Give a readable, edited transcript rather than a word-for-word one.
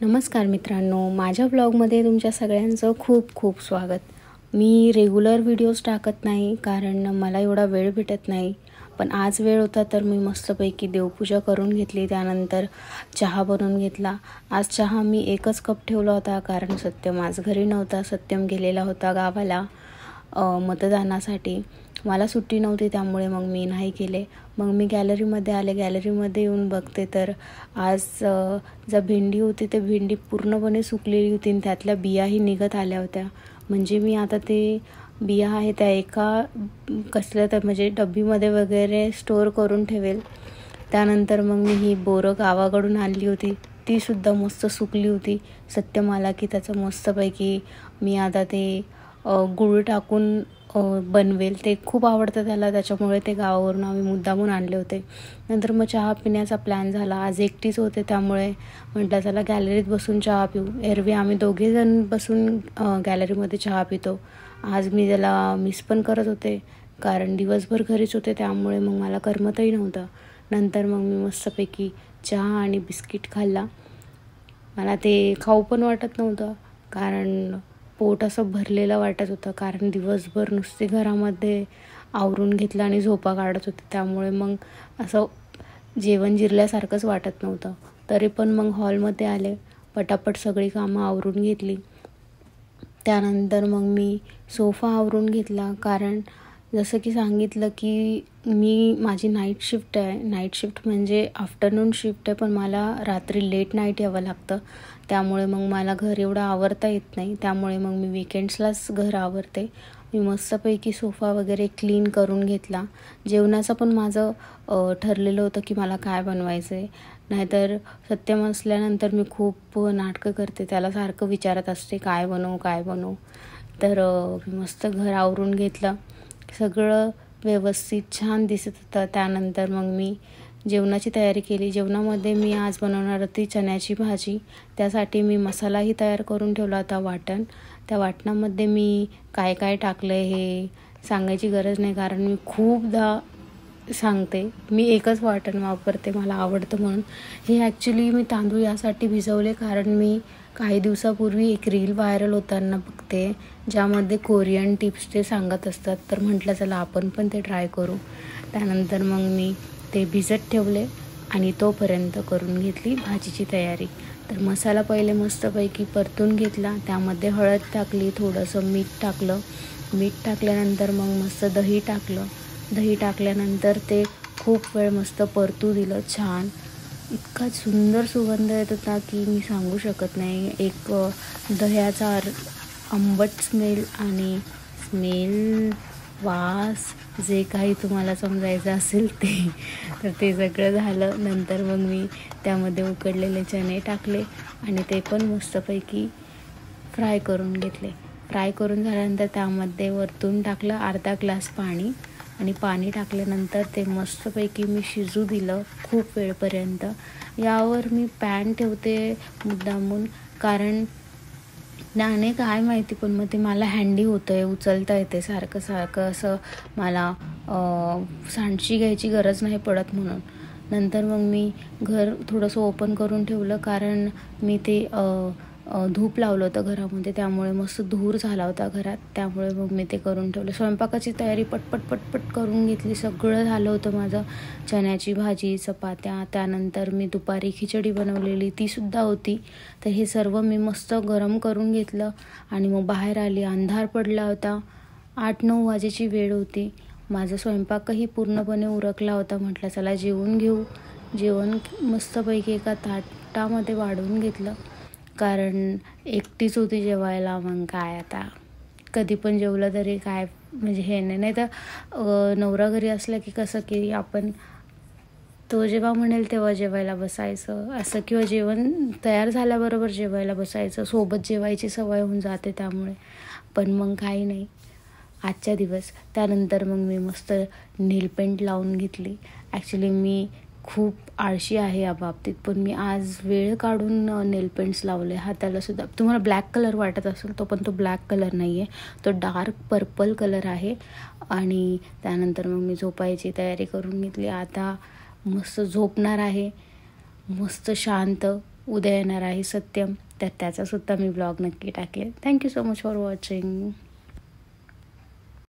नमस्कार मित्रांनो, माझ्या ब्लॉगमध्ये तुमच्या सगळ्यांचं खूप खूप स्वागत. मी रेग्युलर व्हिडिओज टाकत नाही कारण मला एवढा वेळ भेटत नाही. पण आज वेळ होता तर मी मस्तपैकी देवपूजा करून घेतली. त्यानंतर चहा बनवून घेतला. आज चहा मी एकच कप ठेवला होता कारण सत्यम आज घरी नव्हता. सत्यम गेलेला होता गावाला मतदानासाठी. मला सुट्टी नव्हती त्यामुळे मग मी नाही केले. मग मी गॅलरीमध्ये आले. गॅलरीमध्ये येऊन बघते तर आज ज्या भेंडी होती ते भेंडी पूर्णपणे सुकलेली होती आणि त्यातल्या बियाही निघत आल्या होत्या. म्हणजे मी आता ते बिया आहे त्या एका कसल्या तर म्हणजे डब्बीमध्ये वगैरे स्टोअर करून ठेवेल. त्यानंतर मग मी ही बोरं गावाकडून आणली होती, ती सुद्धा मस्त सुकली होती. सत्यम आला की त्याचं मस्तपैकी मी आता ते गूळ टाकून बनवेल. ते खूप आवडतं त्याला, त्याच्यामुळे ते गावावरून आम्ही मुद्दामून आणले होते. नंतर मग चहा पिण्याचा प्लॅन झाला. आज एकटीच होते त्यामुळे म्हटलं चला गॅलरीत बसून चहा पिऊ. एरवी आम्ही दोघेजण बसून गॅलरीमध्ये चहा पितो. आज मी त्याला मिस पण करत होते कारण दिवसभर घरीच होते त्यामुळे मग मला करमतही नव्हतं. नंतर मग मी मस्तपैकी चहा आणि बिस्किट खाल्ला. मला ते खाऊ पण वाटत नव्हतं कारण पोट असं भरलेलं वाटत होतं कारण दिवसभर नुसते घरामध्ये आवरून घेतलं आणि झोपा काढत होते त्यामुळे मग असं जेवण जिरल्यासारखंच वाटत नव्हतं. तरी पण मग हॉलमध्ये आले, पटापट सगळी कामं आवरून घेतली. त्यानंतर मग मी सोफा आवरून घेतला कारण जसं की सांगितलं की माझी नाईट शिफ्ट आहे. नाईट शिफ्ट म्हणजे आफ्टरनून शिफ्ट आहे, पण मला रात्री लेट नाईट यावं लागतं. त्यामुळे मग मला घर एवढं आवरता येत नाही. त्यामुळे मग मी विकेंड्सलाच घर आवरते. मी मस्तपैकी सोफा वगैरे क्लीन करून घेतला. जेवणाचं पण माझं ठरलेलं होतं की मला काय बनवायचं आहे. नाहीतर सत्यम असल्यानंतर मी खूप नाटकं करते, त्याला सारखं विचारत असते काय बनवू. तर मी मस्त घर आवरून घेतलं. सगळं व्यवस्थित छान दिसत होतं. त्यानंतर मग मी जेवणाची तयारी केली. जेवणामध्ये मी आज बनवणार होती चण्याची भाजी. त्यासाठी मी मसालाही तयार करून ठेवला होता, वाटण. त्या वाटणामध्ये मी काय काय टाकलं हे सांगायची गरज नाही कारण मी खूपदा सांगते. मी एकच वाटण वापरते, मला आवडतं म्हणून. हे ॲक्च्युली मी तांदूळ यासाठी भिजवले कारण मी काही दिवसापूर्वी एक रील व्हायरल होताना बघते ज्यामध्ये कोरियन टिप्स ते सांगत असतात. तर म्हटलं चला आपण पण ते ट्राय करू. त्यानंतर मग मी ते भिजत ठेवले आणि तोपर्यंत करून घेतली भाजीची तयारी. तर मसाला पहिले मस्तपैकी परतून घेतला. त्यामध्ये हळद टाकली, थोडंसं मीठ टाकलं. मीठ टाकल्यानंतर मग मस्त दही टाकलं. दही टाकल्यानंतर ते खूप वेळ मस्त परतू दिलं. छान इतका सुंदर सुगंध येत होता की मी सांगू शकत नाही. एक दह्याचा आंबट स्मेल आणि वास जे काही तुम्हाला समजायचं असेल ते. तर ते सगळं झालं. नंतर मग मी त्यामध्ये उकडलेले चणे टाकले आणि ते पण मस्तपैकी फ्राय करून घेतले. फ्राय करून झाल्यानंतर त्यामध्ये वरतून टाकलं अर्धा ग्लास पाणी आणि पाणी टाकल्यानंतर ते मस्तपैकी मी शिजू दिलं खूप वेळपर्यंत. यावर मी पॅन ठेवते मुद्दामून कारण नाणे काय माहिती पण मग ते मला हँडी होतं आहे, उचलता येते सारखं असं. मला सांडशी घ्यायची गरज नाही पडत म्हणून. नंतर मग मी घर थोडंसं ओपन करून ठेवलं कारण मी ते धूप लावलं होतं घरामध्ये, त्यामुळे मस्त धूर झाला होता घरात. त्यामुळे मग मी ते करून ठेवलं. स्वयंपाकाची तयारी पटपट करून घेतली. सगळं झालं होतं माझं. चण्याची भाजी, चपात्या, त्यानंतर मी दुपारी खिचडी बनवलेली तीसुद्धा होती. तर हे सर्व मी मस्त गरम करून घेतलं आणि मग बाहेर आली. अंधार पडला होता. 8-9 वाजेची वेळ होती. माझा स्वयंपाकही पूर्णपणे उरकला होता. म्हटलं चला जेवून घेऊ. जेवण मस्तपैकी एका ताटामध्ये वाढवून घेतलं कारण एकटीच होती जेवायला. मग काय आता कधी पण जेवलं तरी काय म्हणजे हे नाही तर नवरा घरी असला की कसं की आपण तो जेव्हा म्हणेल तेव्हा जेवायला बसायचं असं, किंवा जेवण तयार झाल्याबरोबर जेवायला बसायचं. सोबत जेवायची सवय होऊन जाते त्यामुळे. पण मग काही नाही आजच्या दिवस. त्यानंतर मग मी मस्त नेलपेंट लावून घेतली. ॲक्च्युली मी खूप आळशी आहे या बाबतीत, पण मी आज वेळ काढून नेलपेंट्स लावले. हाताला सुद्धा तुम्हाला ब्लॅक कलर वाटत असेल तो, पण तो ब्लॅक कलर नाही आहे, तो डार्क पर्पल कलर आहे. आणि त्यानंतर मग मी झोपायची तयारी करून घेतली. आता मस्त झोपणार आहे, मस्त शांत. उद्या येणार आहे सत्यम, तर त्याचासुद्धा मी ब्लॉग नक्की टाकेल. Thank you so much for watching.